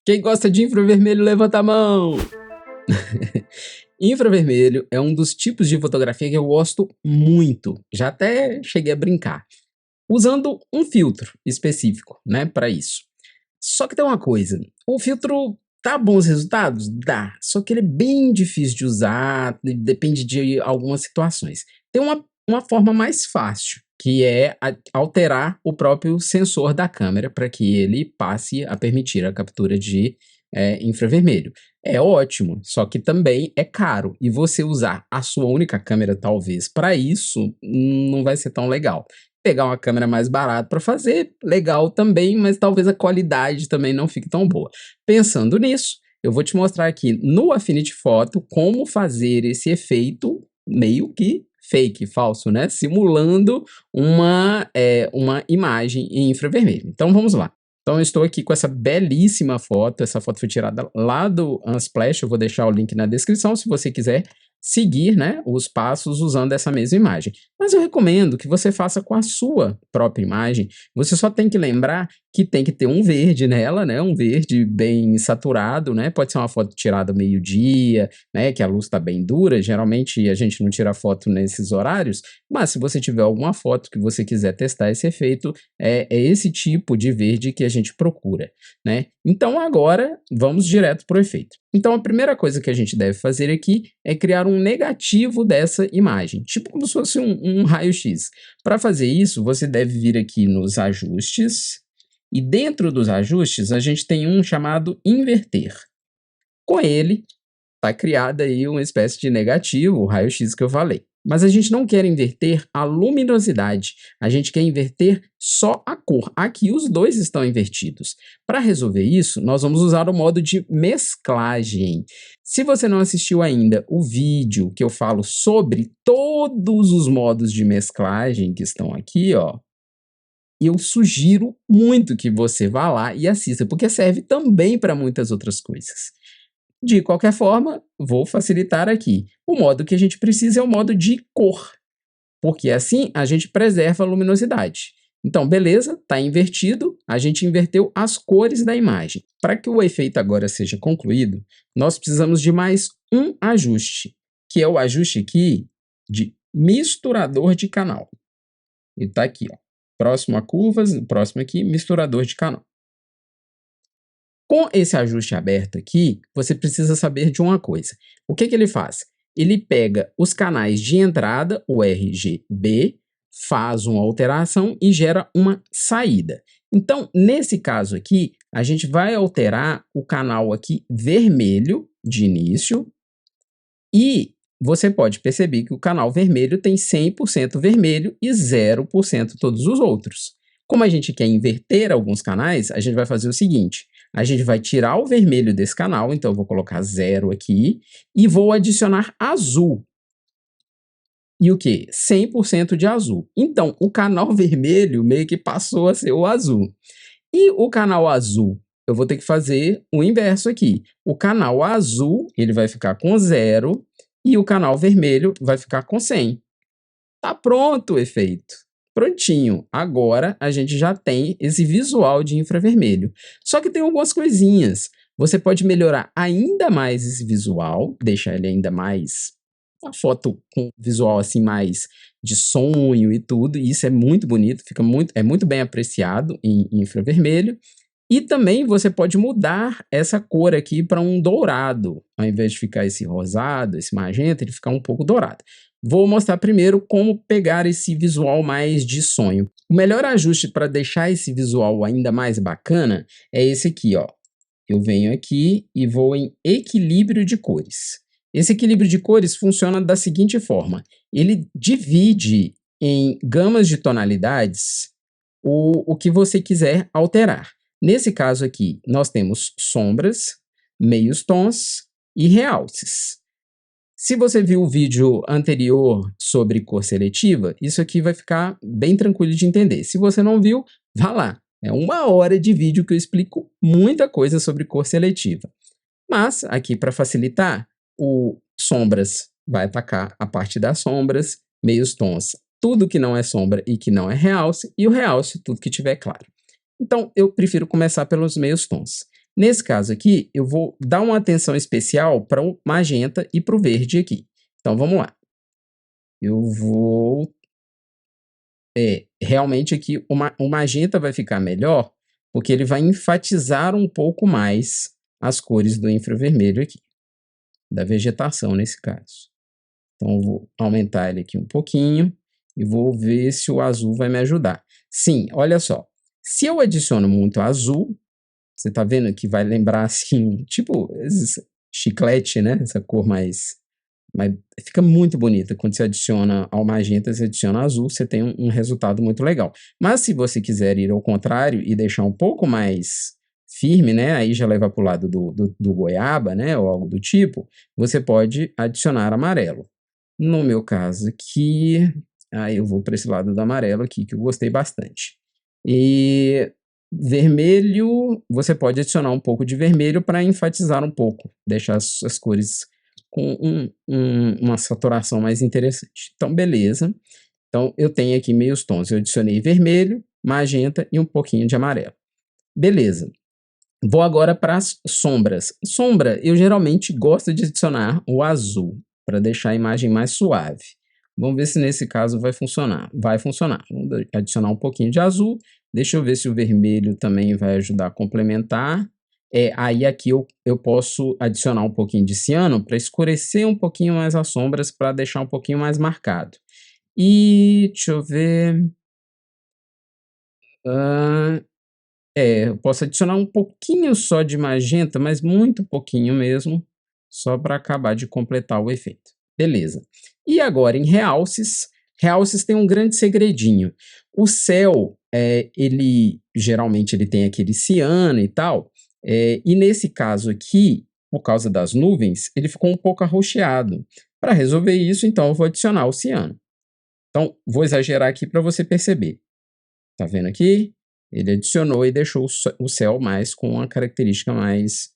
Quem gosta de infravermelho, levanta a mão! Infravermelho é um dos tipos de fotografia que eu gosto muito, já até cheguei a brincar, usando um filtro específico, né, para isso. Só que tem uma coisa, o filtro dá bons resultados? Dá, só que ele é bem difícil de usar, depende de algumas situações. Tem uma forma mais fácil, que é alterar o próprio sensor da câmera para que ele passe a permitir a captura de infravermelho. É ótimo, só que também é caro, e você usar a sua única câmera talvez para isso não vai ser tão legal. Pegar uma câmera mais barata para fazer, legal também, mas talvez a qualidade também não fique tão boa. Pensando nisso, eu vou te mostrar aqui no Affinity Photo como fazer esse efeito meio que fake, falso, né? Simulando uma imagem em infravermelho. Então vamos lá. Então eu estou aqui com essa belíssima foto, essa foto foi tirada lá do Unsplash, eu vou deixar o link na descrição se você quiser seguir, né, os passos usando essa mesma imagem. Mas eu recomendo que você faça com a sua própria imagem. Você só tem que lembrar que tem que ter um verde nela, né, um verde bem saturado, né, pode ser uma foto tirada meio-dia, né, que a luz está bem dura, geralmente a gente não tira foto nesses horários, mas se você tiver alguma foto que você quiser testar esse efeito, é esse tipo de verde que a gente procura, né. Então agora vamos direto para o efeito. Então a primeira coisa que a gente deve fazer aqui é criar um negativo dessa imagem, tipo como se fosse um raio-x. Para fazer isso, você deve vir aqui nos ajustes, e dentro dos ajustes a gente tem um chamado inverter. Com ele, está criada aí uma espécie de negativo, o raio-x que eu falei. Mas a gente não quer inverter a luminosidade, a gente quer inverter só a cor. Aqui os dois estão invertidos. Para resolver isso, nós vamos usar o modo de mesclagem. Se você não assistiu ainda o vídeo que eu falo sobre todos os modos de mesclagem que estão aqui, ó, eu sugiro muito que você vá lá e assista, porque serve também para muitas outras coisas. De qualquer forma, vou facilitar aqui. O modo que a gente precisa é o modo de cor, porque assim a gente preserva a luminosidade. Então, beleza, está invertido, a gente inverteu as cores da imagem. Para que o efeito agora seja concluído, nós precisamos de mais um ajuste, que é o ajuste aqui de misturador de canal. Ele está aqui, ó. Próximo a curvas, próximo aqui, misturador de canal. Com esse ajuste aberto aqui, você precisa saber de uma coisa. O que ele faz? Ele pega os canais de entrada, o RGB, faz uma alteração e gera uma saída. Então, nesse caso aqui, a gente vai alterar o canal aqui vermelho de início e você pode perceber que o canal vermelho tem 100% vermelho e 0% todos os outros. Como a gente quer inverter alguns canais, a gente vai fazer o seguinte, a gente vai tirar o vermelho desse canal, então eu vou colocar 0 aqui, e vou adicionar azul. E o que? 100% de azul. Então, o canal vermelho meio que passou a ser o azul. E o canal azul, eu vou ter que fazer o inverso aqui. O canal azul, ele vai ficar com 0, e o canal vermelho vai ficar com 100. Tá pronto o efeito. Prontinho. Agora a gente já tem esse visual de infravermelho. Só que tem algumas coisinhas. Você pode melhorar ainda mais esse visual, deixar ele ainda mais uma foto com visual assim mais de sonho e tudo, e isso é muito bonito, é muito bem apreciado em infravermelho. E também você pode mudar essa cor aqui para um dourado, ao invés de ficar esse rosado, esse magenta, ele ficar um pouco dourado. Vou mostrar primeiro como pegar esse visual mais de sonho. O melhor ajuste para deixar esse visual ainda mais bacana é esse aqui, ó. Eu venho aqui e vou em equilíbrio de cores. Esse equilíbrio de cores funciona da seguinte forma. Ele divide em gamas de tonalidades o que você quiser alterar. Nesse caso aqui, nós temos sombras, meios tons e realces. Se você viu o vídeo anterior sobre cor seletiva, isso aqui vai ficar bem tranquilo de entender. Se você não viu, vá lá. É 1 hora de vídeo que eu explico muita coisa sobre cor seletiva. Mas, aqui para facilitar, o sombras vai atacar a parte das sombras, meios tons, tudo que não é sombra e que não é realce, e o realce, tudo que tiver claro. Então, eu prefiro começar pelos meios tons. Nesse caso aqui, eu vou dar uma atenção especial para o magenta e para o verde aqui. Então, vamos lá. Eu vou... realmente aqui o magenta vai ficar melhor, porque ele vai enfatizar um pouco mais as cores do infravermelho aqui, da vegetação nesse caso. Então, eu vou aumentar ele aqui um pouquinho e vou ver se o azul vai me ajudar. Sim, olha só. Se eu adiciono muito azul, você tá vendo que vai lembrar assim, tipo, esse chiclete, né? Essa cor mais fica muito bonita. Quando você adiciona ao magenta, você adiciona azul, você tem um resultado muito legal. Mas se você quiser ir ao contrário e deixar um pouco mais firme, né? Aí já leva para o lado do goiaba, né? Ou algo do tipo, você pode adicionar amarelo. No meu caso aqui, aí eu vou para esse lado do amarelo aqui, que eu gostei bastante. E vermelho, você pode adicionar um pouco de vermelho para enfatizar um pouco, deixar as cores com uma saturação mais interessante. Então, beleza. Então, eu tenho aqui meios tons. Eu adicionei vermelho, magenta e um pouquinho de amarelo. Beleza. Vou agora para as sombras. Sombra, eu geralmente gosto de adicionar o azul, para deixar a imagem mais suave. Vamos ver se nesse caso vai funcionar. Vai funcionar. Vamos adicionar um pouquinho de azul. Deixa eu ver se o vermelho também vai ajudar a complementar. Aí aqui eu posso adicionar um pouquinho de ciano para escurecer um pouquinho mais as sombras, para deixar um pouquinho mais marcado. E deixa eu ver. Ah, eu posso adicionar um pouquinho só de magenta, mas muito pouquinho mesmo, só para acabar de completar o efeito. Beleza. E agora em realces, realces tem um grande segredinho. O céu, ele geralmente ele tem aquele ciano e tal, e nesse caso aqui, por causa das nuvens, ele ficou um pouco arroxeado. Para resolver isso, então eu vou adicionar o ciano. Então, vou exagerar aqui para você perceber. Tá vendo aqui? Ele adicionou e deixou o céu mais com uma característica mais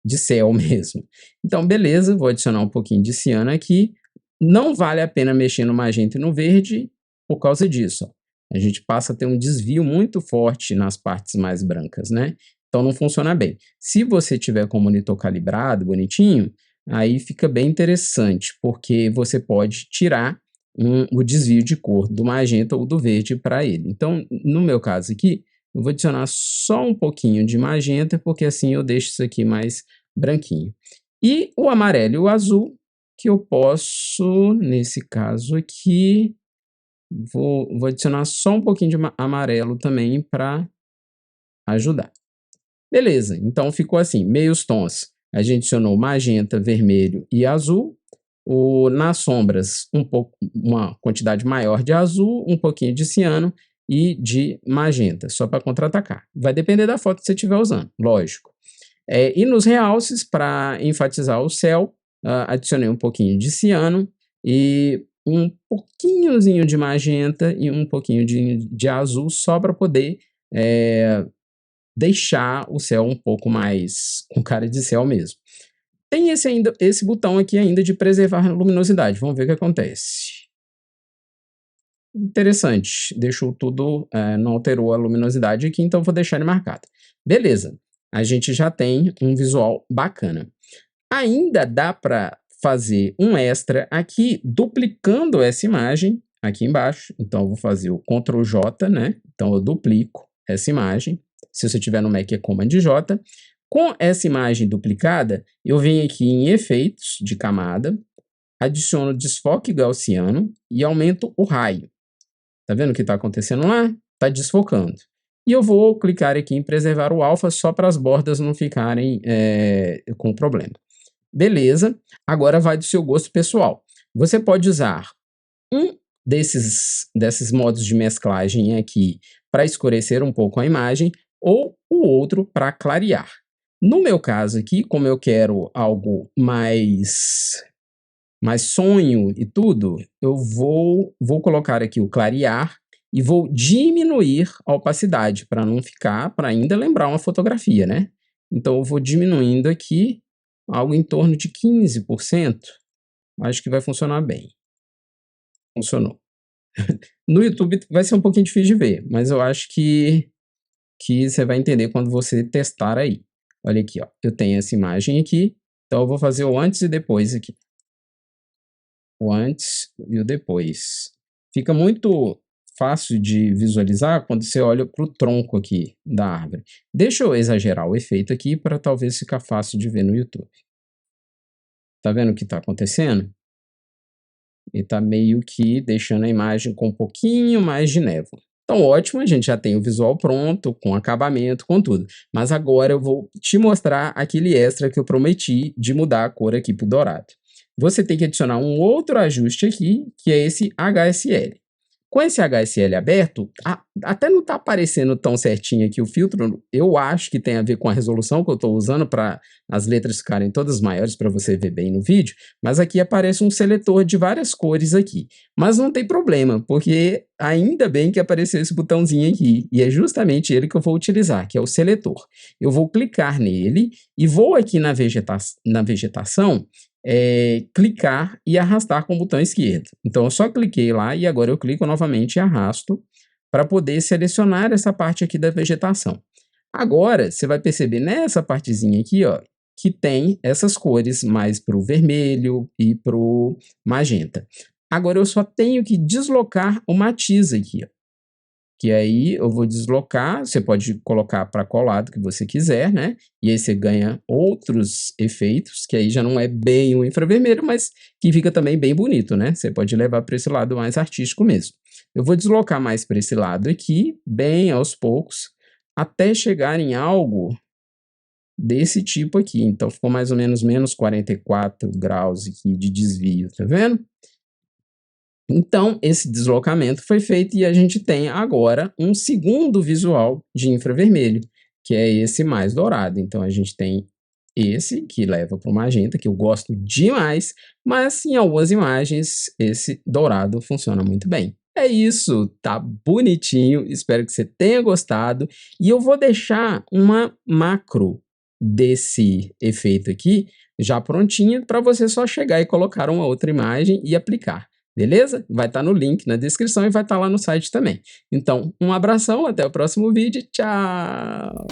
de céu mesmo. Então, beleza, vou adicionar um pouquinho de ciano aqui. Não vale a pena mexer no magenta e no verde por causa disso. Ó. A gente passa a ter um desvio muito forte nas partes mais brancas, né? Então não funciona bem. Se você tiver com o monitor calibrado, bonitinho, aí fica bem interessante, porque você pode tirar o desvio de cor do magenta ou do verde para ele. Então, no meu caso aqui, eu vou adicionar só um pouquinho de magenta, porque assim eu deixo isso aqui mais branquinho. E o amarelo e o azul, que eu posso, nesse caso aqui, vou adicionar só um pouquinho de amarelo também para ajudar. Beleza, então ficou assim, meios tons. A gente adicionou magenta, vermelho e azul. Nas sombras, uma quantidade maior de azul, um pouquinho de ciano e de magenta, só para contra-atacar. Vai depender da foto que você estiver usando, lógico. E nos realces, para enfatizar o céu, adicionei um pouquinho de ciano e um pouquinhozinho de magenta e um pouquinho de azul, só para poder deixar o céu um pouco mais com cara de céu mesmo. Tem esse botão aqui ainda de preservar a luminosidade. Vamos ver o que acontece. Interessante. Deixou tudo, não alterou a luminosidade aqui, então vou deixar ele marcado. Beleza. A gente já tem um visual bacana. Ainda dá para fazer um extra aqui, duplicando essa imagem aqui embaixo. Então, eu vou fazer o Ctrl J, né? Então, eu duplico essa imagem. Se você tiver no Mac, é Command J. Com essa imagem duplicada, eu venho aqui em Efeitos de camada, adiciono desfoque gaussiano e aumento o raio. Tá vendo o que está acontecendo lá? Está desfocando. E eu vou clicar aqui em preservar o alfa só para as bordas não ficarem com problema. Beleza, agora vai do seu gosto pessoal. Você pode usar um desses modos de mesclagem aqui para escurecer um pouco a imagem ou o outro para clarear. No meu caso aqui, como eu quero algo mais sonho e tudo, eu vou colocar aqui o clarear e vou diminuir a opacidade para não ficar, para ainda lembrar uma fotografia, né? Então eu vou diminuindo aqui algo em torno de 15%. Acho que vai funcionar bem. Funcionou. No YouTube vai ser um pouquinho difícil de ver, mas eu acho que que você vai entender quando você testar aí. Olha aqui, ó, eu tenho essa imagem aqui, então eu vou fazer o antes e depois aqui. O antes e o depois. Fica muito fácil de visualizar quando você olha para o tronco aqui da árvore. Deixa eu exagerar o efeito aqui para talvez ficar fácil de ver no YouTube. Tá vendo o que está acontecendo? Ele está meio que deixando a imagem com um pouquinho mais de névoa. Então, ótimo, a gente já tem o visual pronto, com acabamento, com tudo. Mas agora eu vou te mostrar aquele extra que eu prometi de mudar a cor aqui para o dourado. Você tem que adicionar um outro ajuste aqui, que é esse HSL. Com esse HSL aberto, até não está aparecendo tão certinho aqui o filtro, eu acho que tem a ver com a resolução que eu estou usando para as letras ficarem todas maiores para você ver bem no vídeo, mas aqui aparece um seletor de várias cores aqui. Mas não tem problema, porque ainda bem que apareceu esse botãozinho aqui, e é justamente ele que eu vou utilizar, que é o seletor. Eu vou clicar nele e vou aqui na vegetação, clicar e arrastar com o botão esquerdo. Então eu só cliquei lá e agora eu clico novamente e arrasto para poder selecionar essa parte aqui da vegetação. Agora você vai perceber nessa partezinha aqui, ó, que tem essas cores mais para o vermelho e para o magenta. Agora eu só tenho que deslocar o matiz aqui, ó. Que aí eu vou deslocar, você pode colocar para qual lado que você quiser, né? E aí você ganha outros efeitos, que aí já não é bem o infravermelho, mas que fica também bem bonito, né? Você pode levar para esse lado mais artístico mesmo. Eu vou deslocar mais para esse lado aqui, bem aos poucos, até chegar em algo desse tipo aqui. Então ficou mais ou menos menos 44 graus aqui de desvio, tá vendo? Então, esse deslocamento foi feito e a gente tem agora um segundo visual de infravermelho, que é esse mais dourado. Então, a gente tem esse que leva para o magenta, que eu gosto demais, mas em algumas imagens esse dourado funciona muito bem. É isso, tá bonitinho, espero que você tenha gostado. E eu vou deixar uma macro desse efeito aqui já prontinha para você só chegar e colocar uma outra imagem e aplicar. Beleza? Vai estar no link na descrição e vai estar lá no site também. Então, um abração, até o próximo vídeo. Tchau!